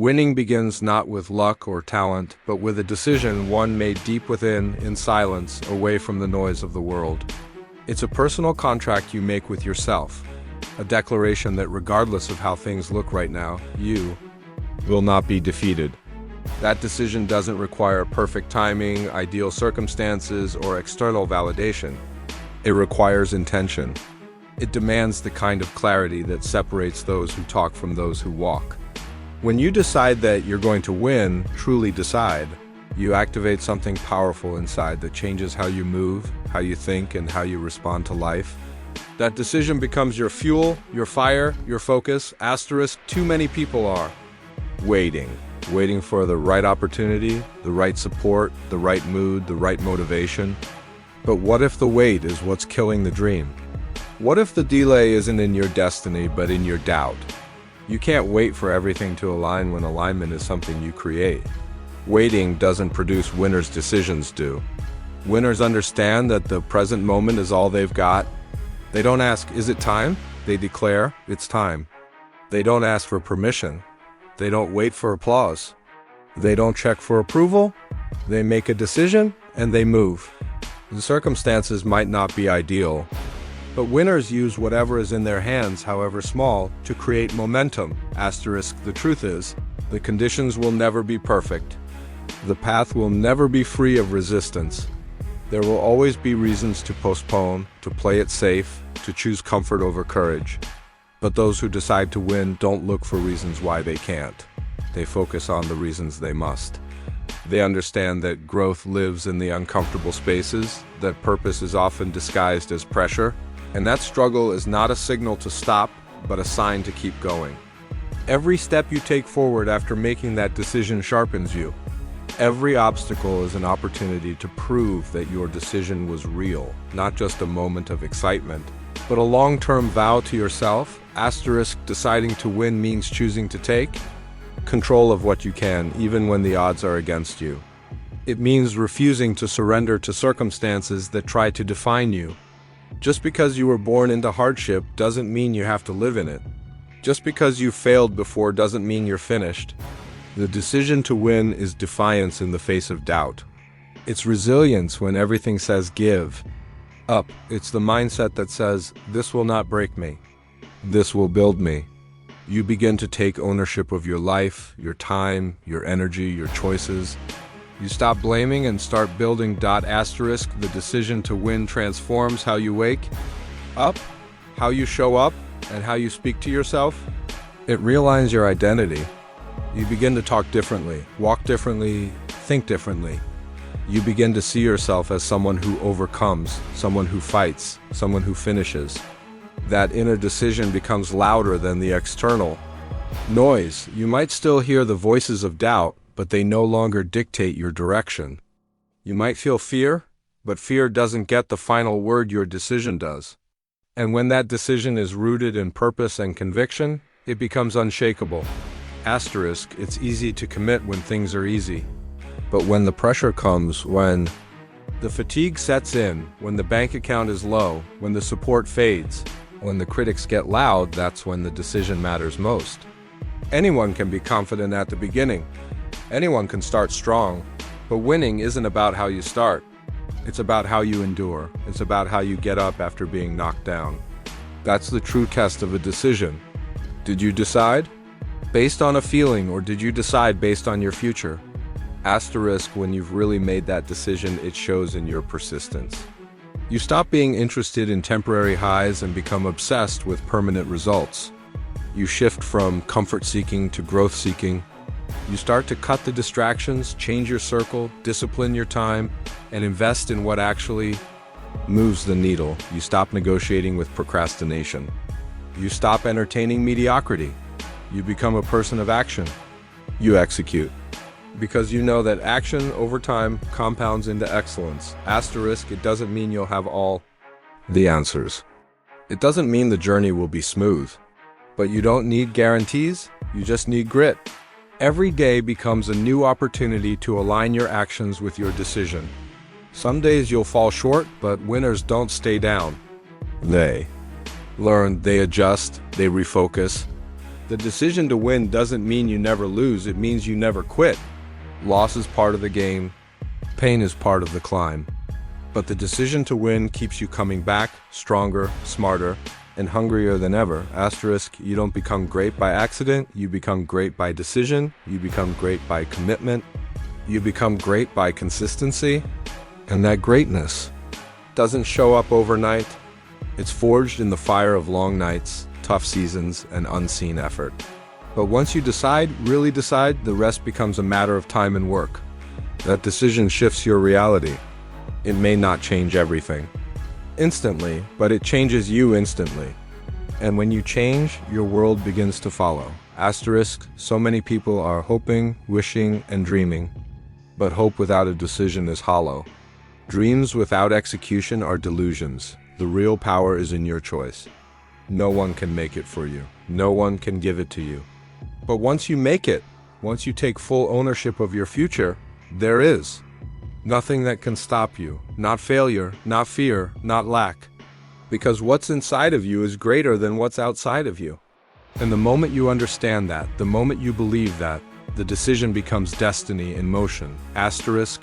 Winning begins not with luck or talent, but with a decision one made deep within, in silence, away from the noise of the world. It's a personal contract you make with yourself, a declaration that regardless of how things look right now, you will not be defeated. That decision doesn't require perfect timing, ideal circumstances, or external validation. It requires intention. It demands the kind of clarity that separates those who talk from those who walk. When you decide that you're going to win, truly decide, you activate something powerful inside that changes how you move, how you think, and how you respond to life. That decision becomes your fuel, your fire, your focus. Asterisk, too many people are waiting for the right opportunity, the right support, the right mood, the right motivation. But what if the wait is what's killing the dream? What if the delay isn't in your destiny, but in your doubt? You can't wait for everything to align when alignment is something you create. Waiting doesn't produce winners, decisions do. Winners understand that the present moment is all they've got. They don't ask, is it time? They declare, it's time. They don't ask for permission. They don't wait for applause. They don't check for approval. They make a decision and they move. The circumstances might not be ideal, but winners use whatever is in their hands, however small, to create momentum. Asterisk, the truth is, the conditions will never be perfect. The path will never be free of resistance. There will always be reasons to postpone, to play it safe, to choose comfort over courage. But those who decide to win don't look for reasons why they can't. They focus on the reasons they must. They understand that growth lives in the uncomfortable spaces, that purpose is often disguised as pressure, and that struggle is not a signal to stop, but a sign to keep going. Every step you take forward after making that decision sharpens you. Every obstacle is an opportunity to prove that your decision was real, not just a moment of excitement, but a long-term vow to yourself. Asterisk, deciding to win means choosing to take control of what you can, even when the odds are against you. It means refusing to surrender to circumstances that try to define you. Just because you were born into hardship doesn't mean you have to live in it. Just because you failed before doesn't mean you're finished. The decision to win is defiance in the face of doubt. It's resilience when everything says give up. It's the mindset that says, this will not break me. This will build me. You begin to take ownership of your life, your time, your energy, your choices. You stop blaming and start building. Asterisk, the decision to win transforms how you wake up, how you show up, and how you speak to yourself. It realigns your identity. You begin to talk differently, walk differently, think differently. You begin to see yourself as someone who overcomes, someone who fights, someone who finishes. That inner decision becomes louder than the external noise. You might still hear the voices of doubt, but they no longer dictate your direction. You might feel fear, but fear doesn't get the final word, your decision does. And when that decision is rooted in purpose and conviction, it becomes unshakable. Asterisk, it's easy to commit when things are easy. But when the pressure comes, when the fatigue sets in, when the bank account is low, when the support fades, when the critics get loud, that's when the decision matters most. Anyone can be confident at the beginning. Anyone can start strong. But winning isn't about how you start. It's about how you endure. It's about how you get up after being knocked down. That's the true test of a decision. Did you decide based on a feeling, or did you decide based on your future? Asterisk, when you've really made that decision, it shows in your persistence. You stop being interested in temporary highs and become obsessed with permanent results. You shift from comfort-seeking to growth-seeking. You start to cut the distractions, change your circle, discipline your time, and invest in what actually moves the needle. You stop negotiating with procrastination. You stop entertaining mediocrity. You become a person of action. You execute. Because you know that action over time compounds into excellence. Asterisk, it doesn't mean you'll have all the answers. It doesn't mean the journey will be smooth. But you don't need guarantees, you just need grit. Every day becomes a new opportunity to align your actions with your decision. Some days you'll fall short, but winners don't stay down. They learn, they adjust, they refocus. The decision to win doesn't mean you never lose, it means you never quit. Loss is part of the game, pain is part of the climb. But the decision to win keeps you coming back, stronger, smarter, and hungrier than ever. Asterisk, you don't become great by accident, you become great by decision, you become great by commitment, you become great by consistency, and that greatness doesn't show up overnight. It's forged in the fire of long nights, tough seasons, and unseen effort. But once you decide, really decide, the rest becomes a matter of time and work. That decision shifts your reality. It may not change everything instantly, but it changes you instantly. And when you change, your world begins to follow. Asterisk, so many people are hoping, wishing, and dreaming. But hope without a decision is hollow. Dreams without execution are delusions. The real power is in your choice. No one can make it for you. No one can give it to you. But once you make it, once you take full ownership of your future, there is nothing that can stop you. Not failure, not fear, not lack. Because what's inside of you is greater than what's outside of you. And the moment you understand that, the moment you believe that, the decision becomes destiny in motion. Asterisk,